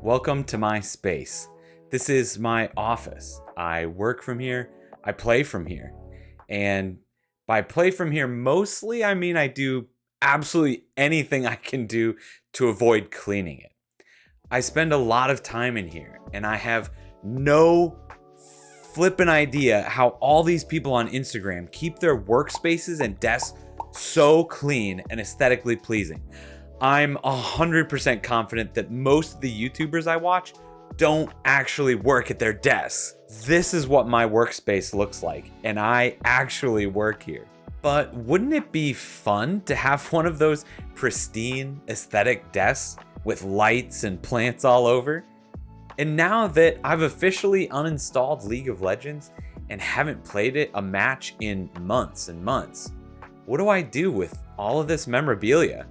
Welcome to my space. This is my office. I work from here, I play from here. And by play from here, mostly I mean I do absolutely anything I can do to avoid cleaning it. I spend a lot of time in here, and I have no flippin' idea how all these people on Instagram keep their workspaces and desks so clean and aesthetically pleasing. I'm 100% confident that most of the YouTubers I watch don't actually work at their desks. This is what my workspace looks like, and I actually work here. But wouldn't it be fun to have one of those pristine, aesthetic desks with lights and plants all over? And now that I've officially uninstalled League of Legends and haven't played it a match in months and months, what do I do with all of this memorabilia?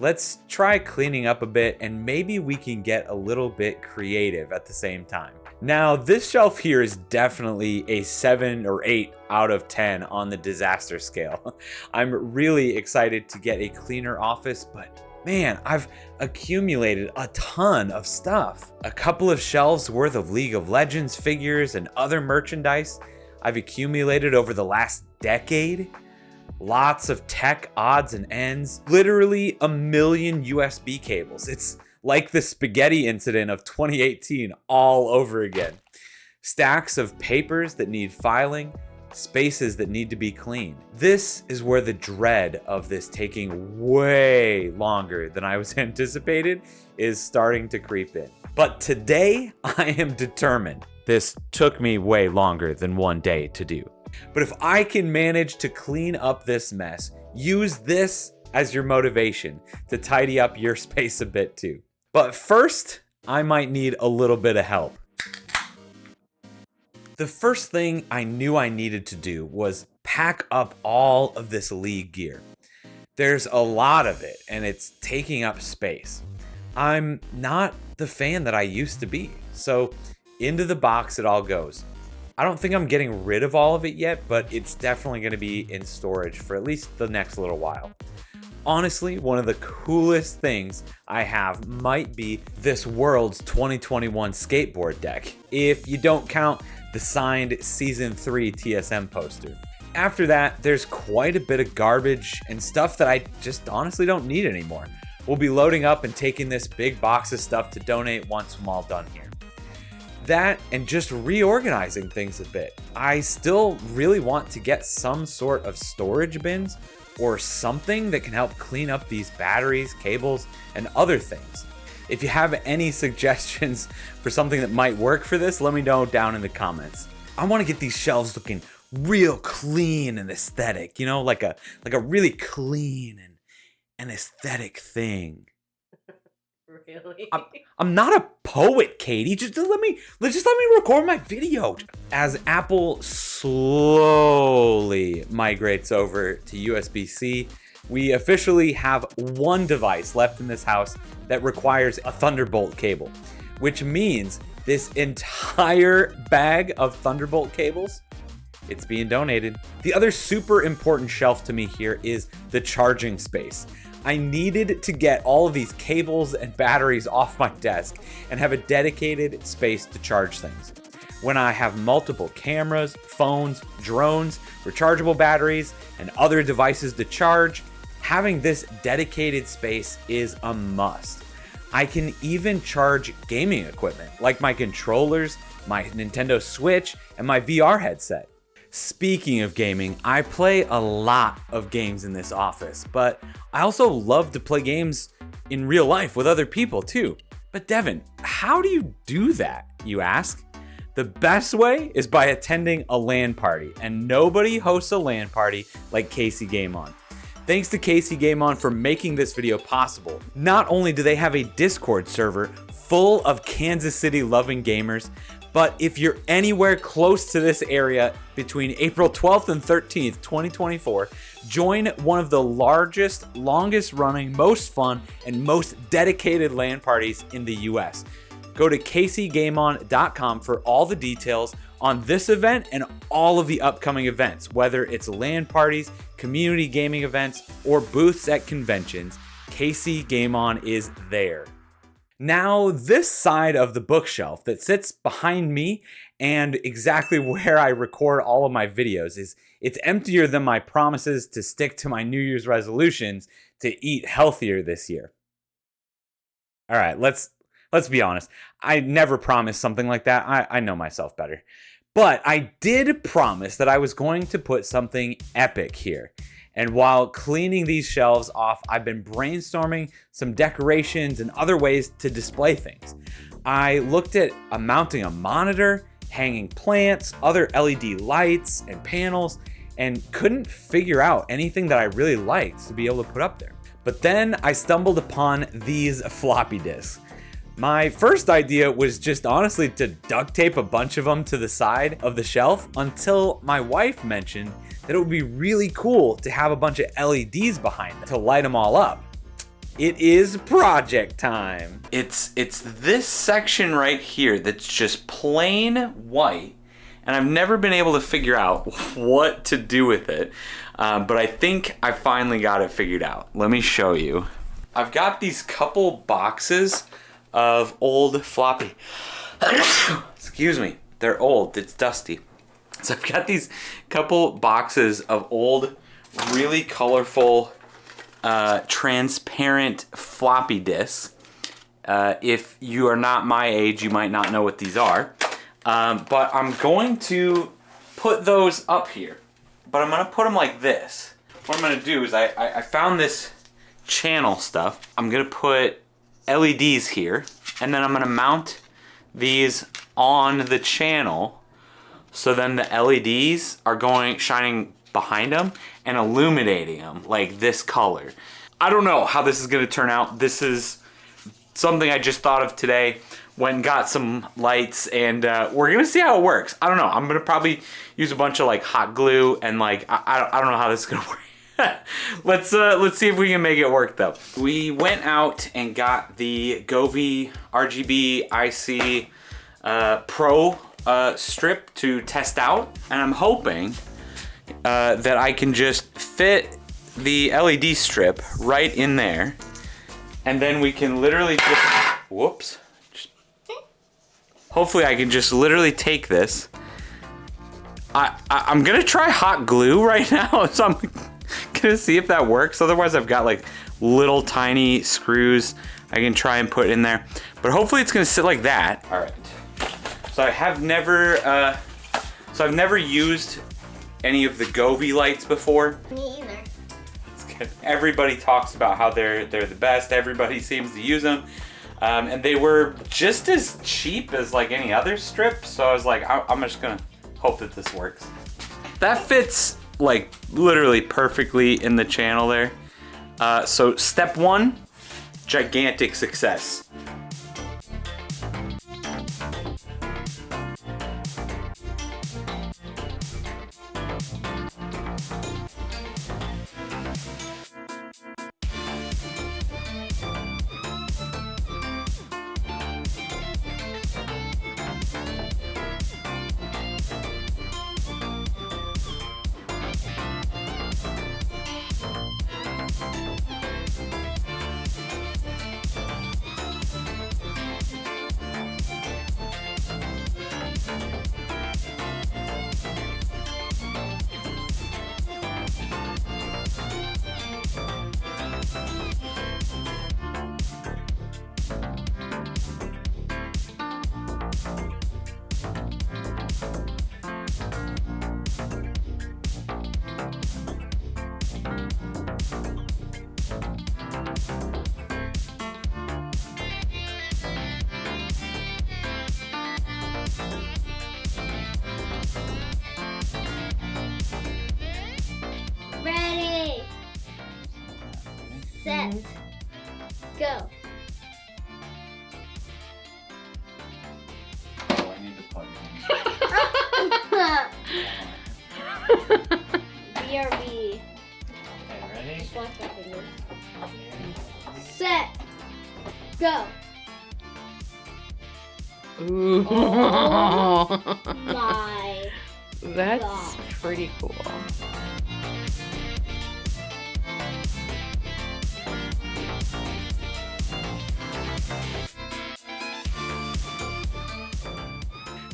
Let's try cleaning up a bit, and maybe we can get a little bit creative at the same time. Now, this shelf here is definitely a 7 or 8 out of 10 on the disaster scale. I'm really excited to get a cleaner office, but man, I've accumulated a ton of stuff. A couple of shelves worth of League of Legends figures and other merchandise I've accumulated over the last decade. Lots of tech odds and ends, literally a million USB cables. It's like the spaghetti incident of 2018 all over again. Stacks of papers that need filing, spaces that need to be cleaned. This is where the dread of this taking way longer than I was anticipated is starting to creep in. But today I am determined. This took me way longer than one day to do. But if I can manage to clean up this mess, use this as your motivation to tidy up your space a bit too. But first, I might need a little bit of help. The first thing I knew I needed to do was pack up all of this League gear. There's a lot of it, and it's taking up space. I'm not the fan that I used to be, so into the box it all goes. I don't think I'm getting rid of all of it yet, but it's definitely going to be in storage for at least the next little while. Honestly, one of the coolest things I have might be this World's 2021 skateboard deck, if you don't count the signed Season 3 TSM poster. After that, there's quite a bit of garbage and stuff that I just honestly don't need anymore. We'll be loading up and taking this big box of stuff to donate once I'm all done here. That and just reorganizing things a bit. I still really want to get some sort of storage bins or something that can help clean up these batteries, cables, and other things. If you have any suggestions for something that might work for this, let me know down in the comments. I want to get these shelves looking real clean and aesthetic, you know, like a really clean and aesthetic thing. Really? I'm not a poet, Katie. Just let me record my video. As Apple slowly migrates over to USB-C, we officially have one device left in this house that requires a Thunderbolt cable, which means this entire bag of Thunderbolt cables, it's being donated. The other super important shelf to me here is the charging space. I needed to get all of these cables and batteries off my desk and have a dedicated space to charge things. When I have multiple cameras, phones, drones, rechargeable batteries, and other devices to charge, having this dedicated space is a must. I can even charge gaming equipment like my controllers, my Nintendo Switch, and my VR headset. Speaking of gaming, I play a lot of games in this office, but I also love to play games in real life with other people too. But Devin, how do you do that, you ask? The best way is by attending a LAN party, and nobody hosts a LAN party like Casey Game On. Thanks to Casey Game On for making this video possible. Not only do they have a Discord server full of Kansas City loving gamers, but if you're anywhere close to this area between April 12th and 13th, 2024, join one of the largest, longest running, most fun, and most dedicated LAN parties in the US. Go to CaseyGameOn.com for all the details on this event and all of the upcoming events, whether it's LAN parties, community gaming events, or booths at conventions. Casey Game On is there. Now, this side of the bookshelf that sits behind me and exactly where I record all of my videos it's emptier than my promises to stick to my New Year's resolutions to eat healthier this year. All right, let's be honest. I never promised something like that. I know myself better. But I did promise that I was going to put something epic here. And while cleaning these shelves off, I've been brainstorming some decorations and other ways to display things. I looked at mounting a monitor, hanging plants, other LED lights and panels, and couldn't figure out anything that I really liked to be able to put up there. But then I stumbled upon these floppy disks. My first idea was just honestly to duct tape a bunch of them to the side of the shelf until my wife mentioned that it would be really cool to have a bunch of LEDs behind them to light them all up. It is project time. It's this section right here that's just plain white, and I've never been able to figure out what to do with it, but I think I finally got it figured out. Let me show you. I've got these couple boxes of old floppy. Excuse me, they're old, it's dusty. So I've got these couple boxes of old, really colorful, transparent floppy disks. If you are not my age, you might not know what these are. But I'm going to put those up here. But I'm gonna put them like this. What I'm gonna do is I found this channel stuff. I'm gonna put LEDs here, and then I'm gonna mount these on the channel, so then the LEDs are shining behind them and illuminating them like this color. I don't know how this is gonna turn out. This is something I just thought of today. Went and got some lights, and we're gonna see how it works. I don't know. I'm gonna probably use a bunch of like hot glue, and like I don't know how this is gonna work. Let's see if we can make it work though. We went out and got the Govee RGB IC Pro strip to test out, and I'm hoping that I can just fit the LED strip right in there, and then we can literally just, whoops. Hopefully I can just literally take this. I'm gonna try hot glue right now, so I'm gonna see if that works. Otherwise I've got like little tiny screws I can try and put in there. But hopefully it's gonna sit like that. All right. So I've never used any of the Govee lights before. Me either. That's good. Everybody talks about how they're the best. Everybody seems to use them. And they were just as cheap as like any other strip. So I was like, I'm just gonna hope that this works. That fits like literally perfectly in the channel there. So step one, gigantic success. Ready, set, go. Oh, I need to plug BRB. Okay, ready? Just watch my fingers. Set, go. Ooh. Oh my. That's God. pretty cool.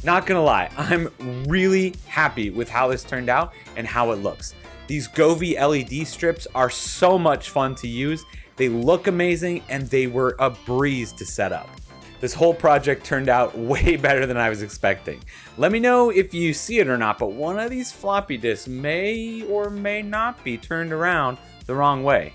Not gonna lie, I'm really happy with how this turned out and how it looks. These Govee LED strips are so much fun to use. They look amazing and they were a breeze to set up. This whole project turned out way better than I was expecting. Let me know if you see it or not, but one of these floppy disks may or may not be turned around the wrong way.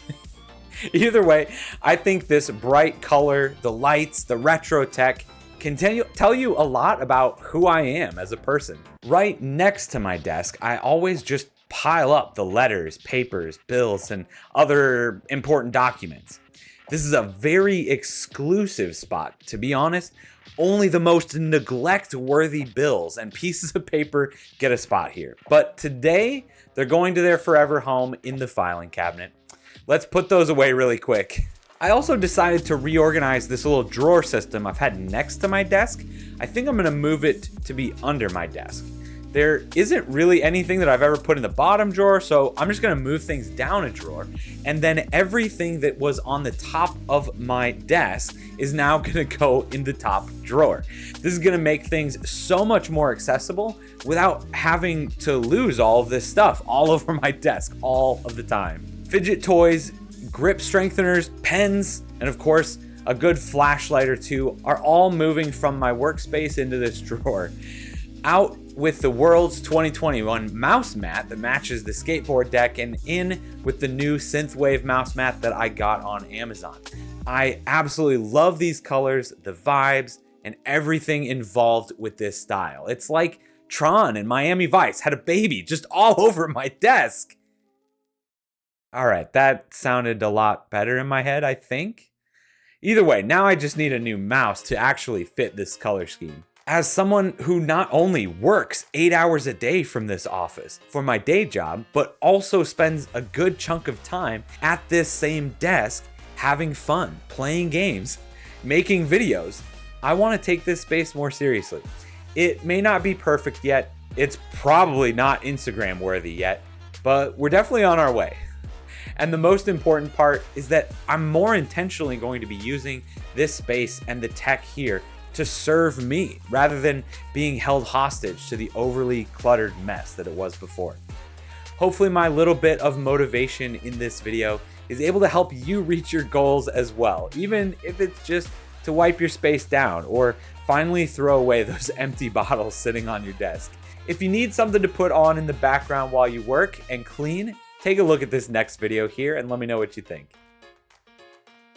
Either way, I think this bright color, the lights, the retro tech can tell you a lot about who I am as a person. Right next to my desk, I always just pile up the letters, papers, bills, and other important documents. This is a very exclusive spot. To be honest, only the most neglect-worthy bills and pieces of paper get a spot here. But today, they're going to their forever home in the filing cabinet. Let's put those away really quick. I also decided to reorganize this little drawer system I've had next to my desk. I think I'm gonna move it to be under my desk. There isn't really anything that I've ever put in the bottom drawer, so I'm just gonna move things down a drawer, and then everything that was on the top of my desk is now gonna go in the top drawer. This is gonna make things so much more accessible without having to lose all of this stuff all over my desk all of the time. Fidget toys, grip strengtheners, pens, and of course, a good flashlight or two are all moving from my workspace into this drawer. Out with the world's 2021 mouse mat that matches the skateboard deck, and in with the new synthwave mouse mat that I got on Amazon. I absolutely love these colors, the vibes, and everything involved with this style. It's like Tron and Miami Vice had a baby just all over my desk. All right, that sounded a lot better in my head, I think. Either way, now I just need a new mouse to actually fit this color scheme. As someone who not only works 8 hours a day from this office for my day job, but also spends a good chunk of time at this same desk having fun, playing games, making videos, I want to take this space more seriously. It may not be perfect yet, it's probably not Instagram worthy yet, but we're definitely on our way. And the most important part is that I'm more intentionally going to be using this space and the tech here to serve me rather than being held hostage to the overly cluttered mess that it was before. Hopefully my little bit of motivation in this video is able to help you reach your goals as well, even if it's just to wipe your space down or finally throw away those empty bottles sitting on your desk. If you need something to put on in the background while you work and clean, take a look at this next video here and let me know what you think.